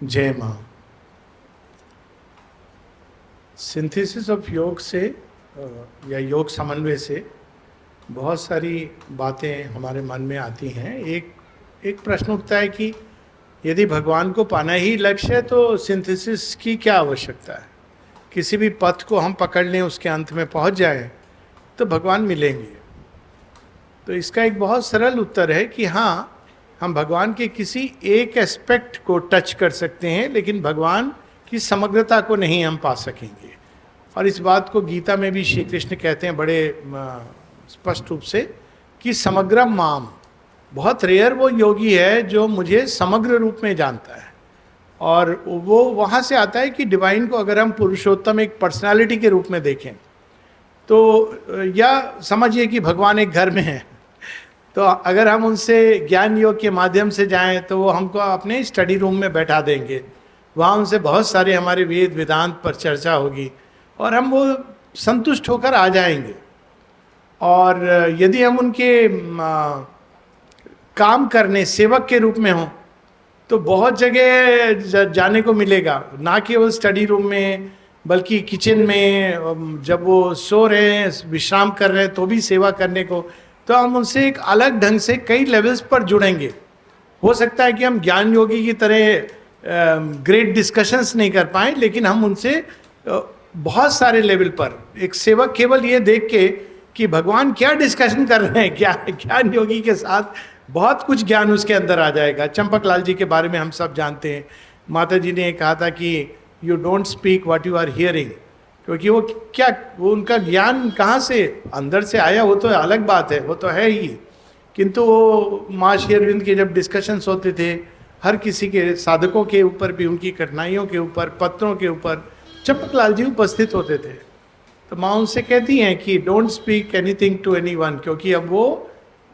जय माँ। Synthesis of योग से या योग समन्वय से बहुत सारी बातें हमारे मन में आती हैं। एक प्रश्न उठता है कि यदि भगवान को पाना ही लक्ष्य है तो सिंथेसिस की क्या आवश्यकता है। किसी भी पथ को हम पकड़ लें, उसके अंत में पहुंच जाए तो भगवान मिलेंगे। तो इसका एक बहुत सरल उत्तर है कि हाँ, हम भगवान के किसी एक एस्पेक्ट को टच कर सकते हैं, लेकिन भगवान की समग्रता को नहीं हम पा सकेंगे। और इस बात को गीता में भी श्री कृष्ण कहते हैं बड़े स्पष्ट रूप से कि समग्रम माम। बहुत रेयर वो योगी है जो मुझे समग्र रूप में जानता है। और वो वहाँ से आता है कि डिवाइन को अगर हम पुरुषोत्तम एक पर्सनालिटी के रूप में देखें तो, या समझिए कि भगवान एक घर में है, तो अगर हम उनसे ज्ञान योग के माध्यम से जाएं तो वो हमको अपने स्टडी रूम में बैठा देंगे। वहाँ उनसे बहुत सारे हमारे वेद वेदांत पर चर्चा होगी और हम वो संतुष्ट होकर आ जाएंगे। और यदि हम उनके काम करने सेवक के रूप में हों तो बहुत जगह जाने को मिलेगा, ना केवल स्टडी रूम में बल्कि किचन में, जब वो सो रहे हैं, विश्राम कर रहे हैं तो भी सेवा करने को। तो हम उनसे एक अलग ढंग से कई लेवल्स पर जुड़ेंगे। हो सकता है कि हम ज्ञान योगी की तरह ग्रेट डिस्कशंस नहीं कर पाएँ, लेकिन हम उनसे बहुत सारे लेवल पर, एक सेवक केवल ये देख के कि भगवान क्या डिस्कशन कर रहे हैं, क्या ज्ञान योगी के साथ बहुत कुछ ज्ञान उसके अंदर आ जाएगा। चंपकलाल जी के बारे में हम सब जानते हैं। माता जी ने कहा था कि you don't speak what you are hearing, क्योंकि वो उनका ज्ञान कहाँ से अंदर से आया वो तो अलग बात है, वो तो है ही। किंतु वो माँ श्री अरविंद के जब डिस्कशंस होते थे, हर किसी के साधकों के ऊपर भी, उनकी कठिनाइयों के ऊपर, पत्रों के ऊपर चंपकलाल जी उपस्थित होते थे। तो माँ उनसे कहती हैं कि don't speak anything to anyone, क्योंकि अब वो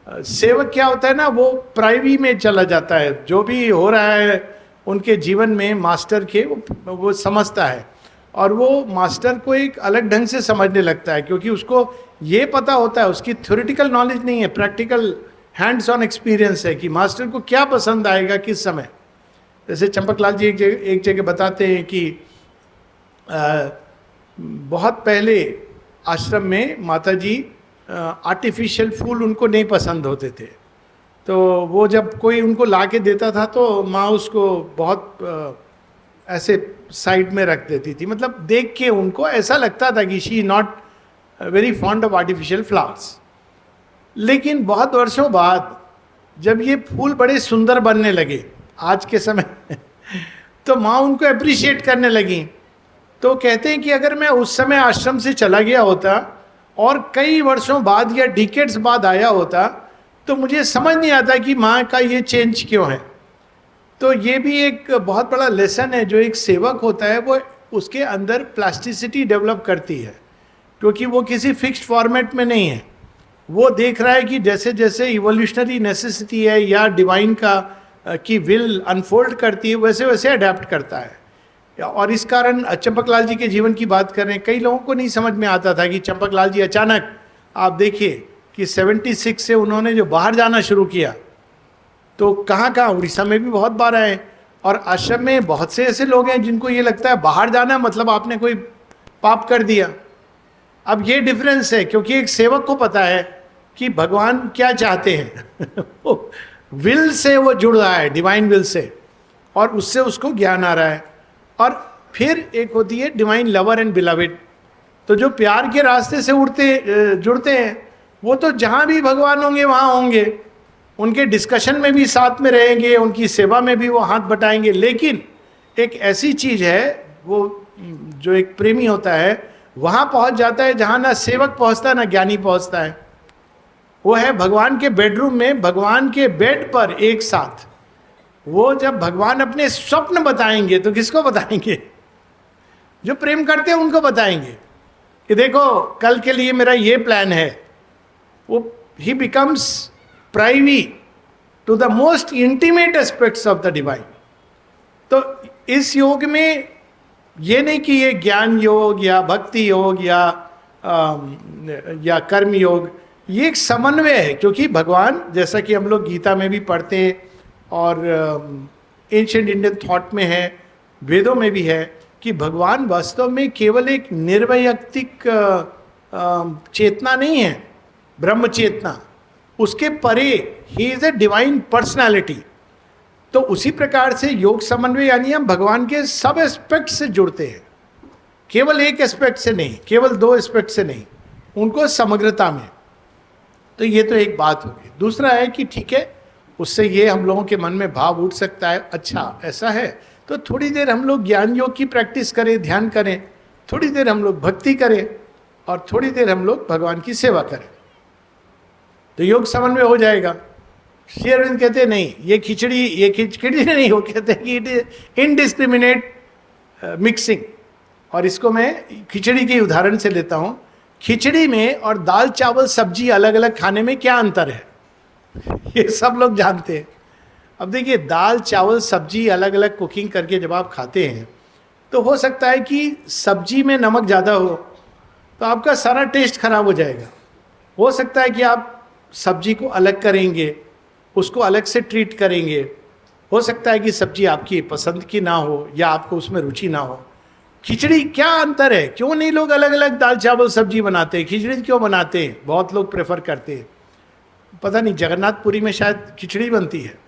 सेवक क्या होता है ना, वो प्राइवी में चला जाता है। जो भी हो रहा है उनके जीवन में मास्टर के वो समझता है, और वो मास्टर को एक अलग ढंग से समझने लगता है, क्योंकि उसको ये पता होता है, उसकी थ्योरेटिकल नॉलेज नहीं है, प्रैक्टिकल हैंड्स ऑन एक्सपीरियंस है कि मास्टर को क्या पसंद आएगा किस समय। जैसे चंपकलाल जी एक जगह बताते हैं कि बहुत पहले आश्रम में माता जी आर्टिफिशियल फूल उनको नहीं पसंद होते थे। तो वो जब कोई उनको ला के देता था तो माँ उसको बहुत ऐसे साइड में रख देती थी। मतलब देख के उनको ऐसा लगता था कि she is not very fond of artificial flowers. लेकिन बहुत वर्षों बाद जब ये फूल बड़े सुंदर बनने लगे आज के समय तो माँ उनको अप्रिशिएट करने लगी। तो कहते हैं कि अगर मैं उस समय आश्रम से चला गया होता और कई वर्षों बाद या डिकेड्स बाद आया होता तो मुझे समझ नहीं आता कि माँ का ये चेंज क्यों है। तो ये भी एक बहुत बड़ा लेसन है। जो एक सेवक होता है वो उसके अंदर प्लास्टिसिटी डेवलप करती है, क्योंकि वो किसी फिक्स्ड फॉर्मेट में नहीं है। वो देख रहा है कि जैसे जैसे इवोल्यूशनरी नेसेसिटी है या डिवाइन की विल अनफोल्ड करती है, वैसे वैसे अडेप्ट करता है। और इस कारण चंपकलाल जी के जीवन की बात कर रहे हैं, कई लोगों को नहीं समझ में आता था कि चंपकलाल जी अचानक, आप देखिए कि 76 से उन्होंने जो बाहर जाना शुरू किया तो कहाँ कहाँ, उड़ीसा में भी बहुत बार आए। और आश्रम में बहुत से ऐसे लोग हैं जिनको ये लगता है बाहर जाना मतलब आपने कोई पाप कर दिया। अब ये डिफरेंस है, क्योंकि एक सेवक को पता है कि भगवान क्या चाहते हैं विल से वो जुड़ रहा है, डिवाइन विल से, और उससे उसको ज्ञान आ रहा है। और फिर एक होती है डिवाइन लवर एंड बिलवेड। तो जो प्यार के रास्ते से जुड़ते हैं वो तो जहाँ भी भगवान होंगे वहाँ होंगे, उनके डिस्कशन में भी साथ में रहेंगे, उनकी सेवा में भी वो हाथ बटाएंगे। लेकिन एक ऐसी चीज़ है, वो जो एक प्रेमी होता है वहाँ पहुँच जाता है जहाँ ना सेवक पहुँचता है ना ज्ञानी पहुँचता है। वो है भगवान के बेडरूम में, भगवान के बेड पर एक साथ। वो जब भगवान अपने स्वप्न बताएंगे तो किसको बताएंगे? जो प्रेम करते हैं उनको बताएंगे कि देखो कल के लिए मेरा ये प्लान है। वो ही becomes privy to the most intimate aspects of the divine. तो इस योग में ये नहीं कि ये ज्ञान योग या भक्ति योग या कर्म योग, ये एक समन्वय है। क्योंकि भगवान, जैसा कि हम लोग गीता में भी पढ़ते हैं और एंशिएंट इंडियन थॉट में है, वेदों में भी है कि भगवान वास्तव में केवल एक निर्वैयक्तिक चेतना नहीं है, ब्रह्म चेतना, उसके परे he is a divine personality. तो उसी प्रकार से योग समन्वय यानी हम भगवान के सब एस्पेक्ट से जुड़ते हैं, केवल एक एस्पेक्ट से नहीं, केवल दो एस्पेक्ट से नहीं, उनको समग्रता में। तो ये तो एक बात होगी। दूसरा है कि ठीक है, उससे ये हम लोगों के मन में भाव उठ सकता है, अच्छा ऐसा है तो थोड़ी देर हम लोग ज्ञान योग की प्रैक्टिस करें, ध्यान करें, थोड़ी देर हम लोग भक्ति करें और थोड़ी देर हम लोग भगवान की सेवा करें, तो योग समन्वय हो जाएगा। श्री अरविंद कहते हैं नहीं, ये खिचड़ी नहीं, वो कहते हैं कि इट इज इनडिस्क्रिमिनेट मिक्सिंग। और इसको मैं खिचड़ी के उदाहरण से लेता हूँ। खिचड़ी में और दाल चावल सब्जी अलग अलग खाने में क्या अंतर है, ये सब लोग जानते हैं। अब देखिए, दाल चावल सब्जी अलग अलग कुकिंग करके जब आप खाते हैं तो हो सकता है कि सब्जी में नमक ज़्यादा हो तो आपका सारा टेस्ट खराब हो जाएगा। हो सकता है कि आप सब्जी को अलग करेंगे, उसको अलग से ट्रीट करेंगे, हो सकता है कि सब्जी आपकी पसंद की ना हो या आपको उसमें रुचि ना हो। खिचड़ी क्या अंतर है, क्यों नहीं लोग अलग अलग दाल चावल सब्जी बनाते हैं, खिचड़ी क्यों बनाते हैं, बहुत लोग प्रेफर करते हैं। पता नहीं, जगन्नाथपुरी में शायद खिचड़ी बनती है।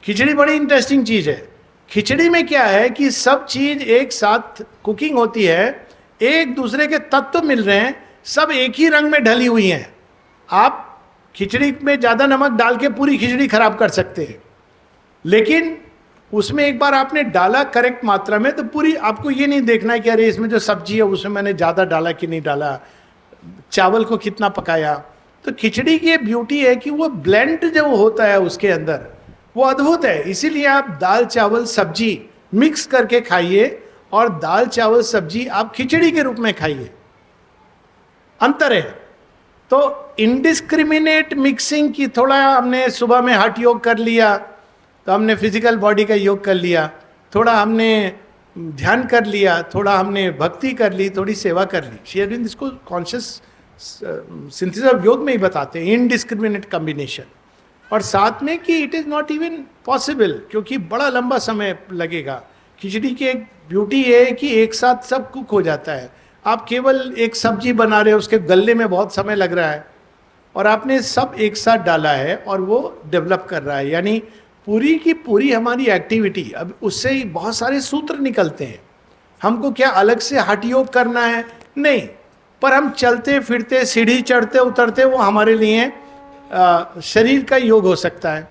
खिचड़ी बड़ी इंटरेस्टिंग चीज़ है। खिचड़ी में क्या है कि सब चीज़ एक साथ कुकिंग होती है, एक दूसरे के तत्व मिल रहे हैं, सब एक ही रंग में ढली हुई हैं। आप खिचड़ी में ज़्यादा नमक डाल के पूरी खिचड़ी खराब कर सकते हैं, लेकिन उसमें एक बार आपने डाला करेक्ट मात्रा में तो पूरी, आपको ये नहीं देखना है कि अरे इसमें जो सब्जी है उसमें मैंने ज़्यादा डाला कि नहीं डाला, चावल को कितना पकाया। तो खिचड़ी की ब्यूटी है कि वो ब्लेंड जो होता है उसके अंदर वो अद्भुत है। इसीलिए आप दाल चावल सब्जी मिक्स करके खाइए और दाल चावल सब्जी आप खिचड़ी के रूप में खाइए, अंतर है। तो इनडिस्क्रिमिनेट मिक्सिंग की, थोड़ा हमने सुबह में हठ योग कर लिया तो हमने फिजिकल बॉडी का योग कर लिया, थोड़ा हमने ध्यान कर लिया, थोड़ा हमने भक्ति कर ली, थोड़ी सेवा कर ली। श्री अरविंद इसको कॉन्शियस सिंथेसिस ऑफ योग में ही बताते हैं, इनडिस्क्रिमिनेट कॉम्बिनेशन। और साथ में कि it is not even possible, क्योंकि बड़ा लंबा समय लगेगा। खिचड़ी की एक ब्यूटी है कि एक साथ सब कुक हो जाता है। आप केवल एक सब्जी बना रहे हो, उसके गलने में बहुत समय लग रहा है, और आपने सब एक साथ डाला है और वो डेवलप कर रहा है। यानी पूरी की पूरी हमारी एक्टिविटी, अब उससे ही बहुत सारे सूत्र निकलते हैं। हमको क्या अलग से हठ योग करना है? नहीं, पर हम चलते फिरते, सीढ़ी चढ़ते उतरते, वो हमारे लिए शरीर का योग हो सकता है।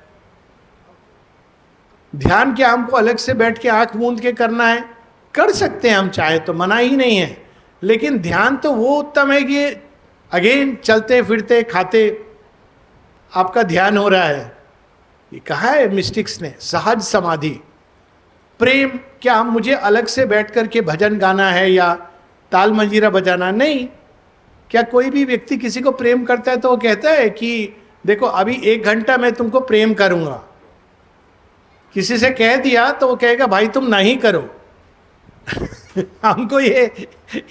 ध्यान क्या हमको अलग से बैठ के आंख मूंद के करना है? कर सकते हैं हम चाहे तो, मना ही नहीं है। लेकिन ध्यान तो वो उत्तम है कि अगेन चलते फिरते खाते आपका ध्यान हो रहा है। ये कहा है मिस्टिक्स ने, सहज समाधि। प्रेम क्या हम, मुझे अलग से बैठ करके भजन गाना है या ताल मंजीरा बजाना? नहीं। क्या कोई भी व्यक्ति किसी को प्रेम करता है तो वो कहता है कि देखो अभी 1 घंटा मैं तुमको प्रेम करूंगा। किसी से कह दिया तो वो कहेगा भाई तुम नहीं करो। हमको ये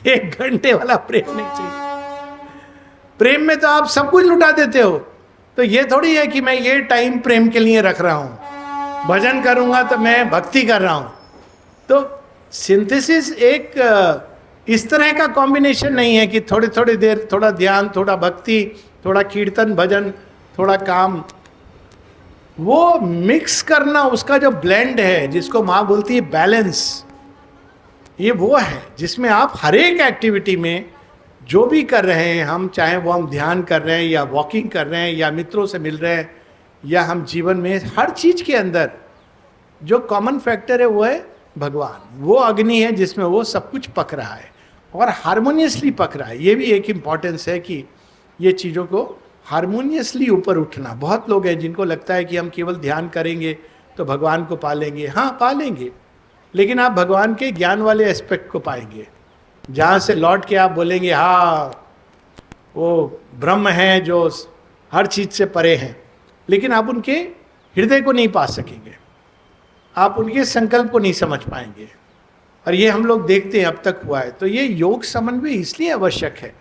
1 घंटे वाला प्रेम नहीं चाहिए। प्रेम में तो आप सब कुछ लुटा देते हो। तो ये थोड़ी है कि मैं ये टाइम प्रेम के लिए रख रहा हूं, भजन करूंगा तो मैं भक्ति कर रहा हूं। तो सिंथेसिस एक इस तरह का कॉम्बिनेशन नहीं है कि थोड़ी थोड़ी देर थोड़ा ध्यान, थोड़ा भक्ति, थोड़ा कीर्तन भजन, थोड़ा काम, वो मिक्स करना, उसका जो ब्लेंड है जिसको माँ बोलती है बैलेंस, ये वो है जिसमें आप हर एक एक्टिविटी में जो भी कर रहे हैं हम, चाहे वो हम ध्यान कर रहे हैं या वॉकिंग कर रहे हैं या मित्रों से मिल रहे हैं या हम जीवन में, हर चीज के अंदर जो कॉमन फैक्टर है वो है भगवान। वो अग्नि है जिसमें वो सब कुछ पक रहा है और हारमोनियसली पक रहा है। ये भी एक इम्पॉर्टेंस है कि ये चीज़ों को हारमोनियसली ऊपर उठना। बहुत लोग हैं जिनको लगता है कि हम केवल ध्यान करेंगे तो भगवान को पालेंगे। हाँ पालेंगे, लेकिन आप भगवान के ज्ञान वाले एस्पेक्ट को पाएंगे, जहाँ से लौट के आप बोलेंगे हाँ वो ब्रह्म है जो हर चीज़ से परे हैं, लेकिन आप उनके हृदय को नहीं पा सकेंगे, आप उनके संकल्प को नहीं समझ पाएंगे। और ये हम लोग देखते हैं अब तक हुआ है। तो ये योग समन्वय इसलिए आवश्यक है।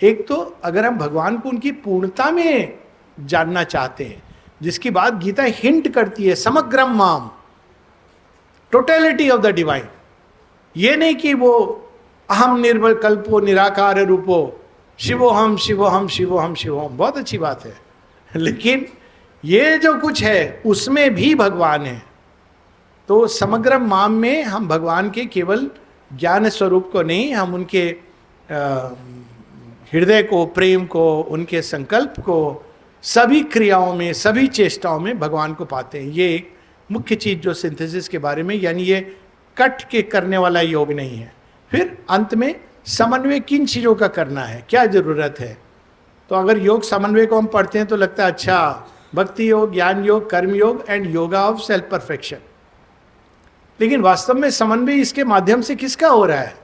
एक तो अगर हम भगवान को उनकी पूर्णता में जानना चाहते हैं, जिसकी बात गीता हिंट करती है, समग्रम माम, टोटलिटी ऑफ द डिवाइन। ये नहीं कि वो अहम निर्विकल्पो निराकार रूपो शिवोहम शिवोहम शिवोहम शिवोहम, बहुत अच्छी बात है, लेकिन ये जो कुछ है उसमें भी भगवान है। तो समग्र माम में हम भगवान के केवल ज्ञान स्वरूप को नहीं, हम उनके हृदय को, प्रेम को, उनके संकल्प को, सभी क्रियाओं में, सभी चेष्टाओं में भगवान को पाते हैं। ये एक मुख्य चीज जो सिंथेसिस के बारे में, यानी ये कट के करने वाला योग नहीं है। फिर अंत में समन्वय किन चीजों का करना है, क्या जरूरत है। तो अगर योग समन्वय को हम पढ़ते हैं तो लगता है अच्छा, भक्ति योग, ज्ञान योग, कर्म योग and yoga of self perfection. लेकिन वास्तव में समन्वय इसके माध्यम से किसका हो रहा है?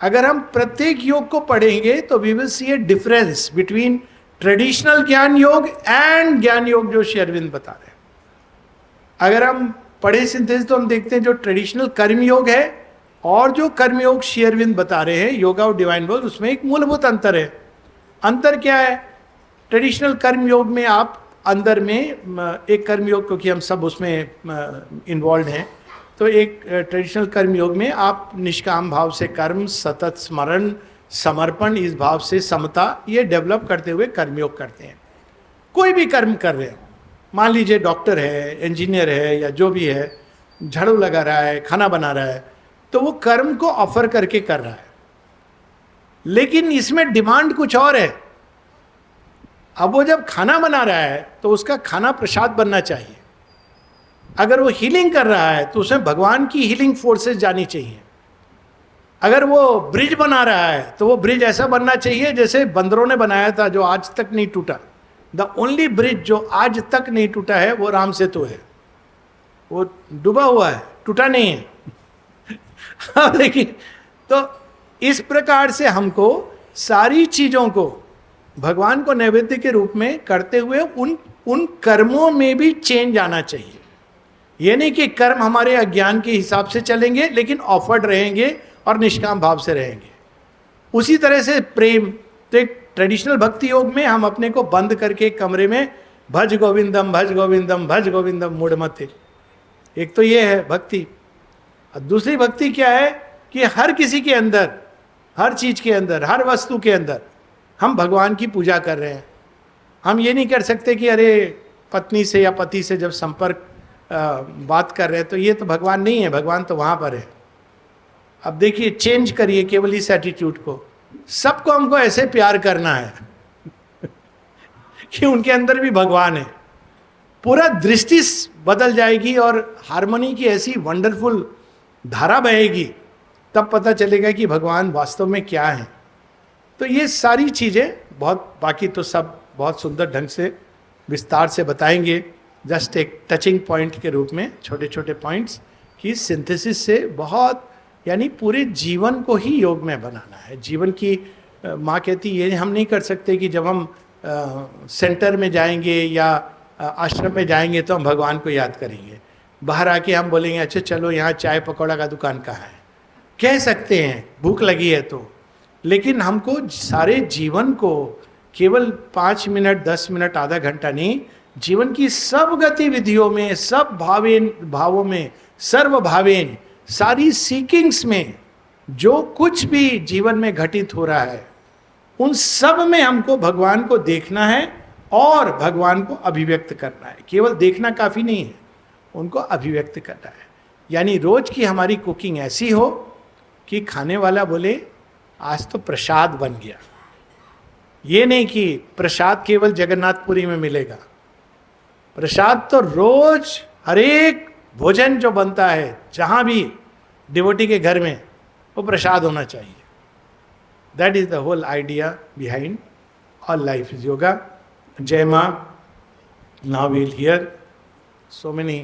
अगर हम प्रत्येक योग को पढ़ेंगे तो we will see a difference between traditional Gyan Yog and ज्ञान योग जो श्री अरविंद बता रहे हैं। अगर हम पढ़े सिंथेसिस तो हम देखते हैं जो ट्रेडिशनल कर्म योग है और जो कर्म योग श्री अरविंद बता रहे हैं, योगा और डिवाइन वर्क, उसमें एक मूलभूत अंतर है। अंतर क्या है? ट्रेडिशनल कर्म योग में आप अंदर में एक कर्म योग, क्योंकि हम सब उसमें इन्वॉल्व हैं, तो एक ट्रेडिशनल कर्म योग में आप निष्काम भाव से कर्म, सतत स्मरण, समर्पण, इस भाव से समता, ये डेवलप करते हुए कर्मयोग करते हैं। कोई भी कर्म कर रहे हो, मान लीजिए डॉक्टर है, इंजीनियर है, या जो भी है, झाड़ू लगा रहा है, खाना बना रहा है, तो वो कर्म को ऑफर करके कर रहा है। लेकिन इसमें डिमांड कुछ और है। अब वो जब खाना बना रहा है तो उसका खाना प्रसाद बनना चाहिए। अगर वो हीलिंग कर रहा है तो उसमें भगवान की हीलिंग फोर्सेस जानी चाहिए। अगर वो ब्रिज बना रहा है तो वो ब्रिज ऐसा बनना चाहिए जैसे बंदरों ने बनाया था, जो आज तक नहीं टूटा। द ओनली ब्रिज जो आज तक नहीं टूटा है वो राम सेतु है। वो डूबा हुआ है, टूटा नहीं है। लेकिन तो इस प्रकार से हमको सारी चीजों को भगवान को नैवेद्य के रूप में करते हुए उन कर्मों में भी चेंज आना चाहिए। ये नहीं कि कर्म हमारे अज्ञान के हिसाब से चलेंगे लेकिन ऑफर्ड रहेंगे और निष्काम भाव से रहेंगे। उसी तरह से प्रेम, तो एक ट्रेडिशनल भक्ति योग में हम अपने को बंद करके एक कमरे में भज गोविंदम भज गोविंदम भज गोविंदम मूढ़ मते, एक तो ये है भक्ति। और दूसरी भक्ति क्या है कि हर किसी के अंदर, हर चीज के अंदर, हर वस्तु के अंदर हम भगवान की पूजा कर रहे हैं। हम ये नहीं कर सकते कि अरे पत्नी से या पति से जब संपर्क बात कर रहे हैं तो ये तो भगवान नहीं है, भगवान तो वहाँ पर है। अब देखिए, चेंज करिए केवल इस एटीट्यूड को। सबको हमको ऐसे प्यार करना है कि उनके अंदर भी भगवान है। पूरा दृष्टि बदल जाएगी और हार्मनी की ऐसी वंडरफुल धारा बहेगी, तब पता चलेगा कि भगवान वास्तव में क्या है। तो ये सारी चीज़ें बहुत, बाकी तो सब बहुत सुंदर ढंग से विस्तार से बताएंगे। जस्ट एक टचिंग पॉइंट के रूप में छोटे छोटे पॉइंट्स की सिंथेसिस से बहुत, यानी पूरे जीवन को ही योग में बनाना है। जीवन की माँ कहती ये हम नहीं कर सकते कि जब हम सेंटर में जाएंगे या आश्रम में जाएंगे तो हम भगवान को याद करेंगे। बाहर आके हम बोलेंगे अच्छा चलो यहाँ चाय पकौड़ा का दुकान कहाँ है, कह सकते हैं भूख लगी है तो, लेकिन हमको सारे जीवन को केवल 5 मिनट 10 मिनट आधा घंटा नहीं, जीवन की सब गतिविधियों में, सब भावों में, सर्व भावेन, सारी सीकिंग्स में जो कुछ भी जीवन में घटित हो रहा है उन सब में हमको भगवान को देखना है और भगवान को अभिव्यक्त करना है। केवल देखना काफी नहीं है, उनको अभिव्यक्त करना है। यानी रोज की हमारी कुकिंग ऐसी हो कि खाने वाला बोले आज तो प्रसाद बन गया। ये नहीं कि प्रसाद केवल जगन्नाथपुरी में मिलेगा। प्रसाद तो रोज हर एक भोजन जो बनता है जहाँ भी डिवोटी के घर में, वो प्रसाद होना चाहिए। That is the whole idea behind all life is yoga. जय माँ। Now we'll hear so many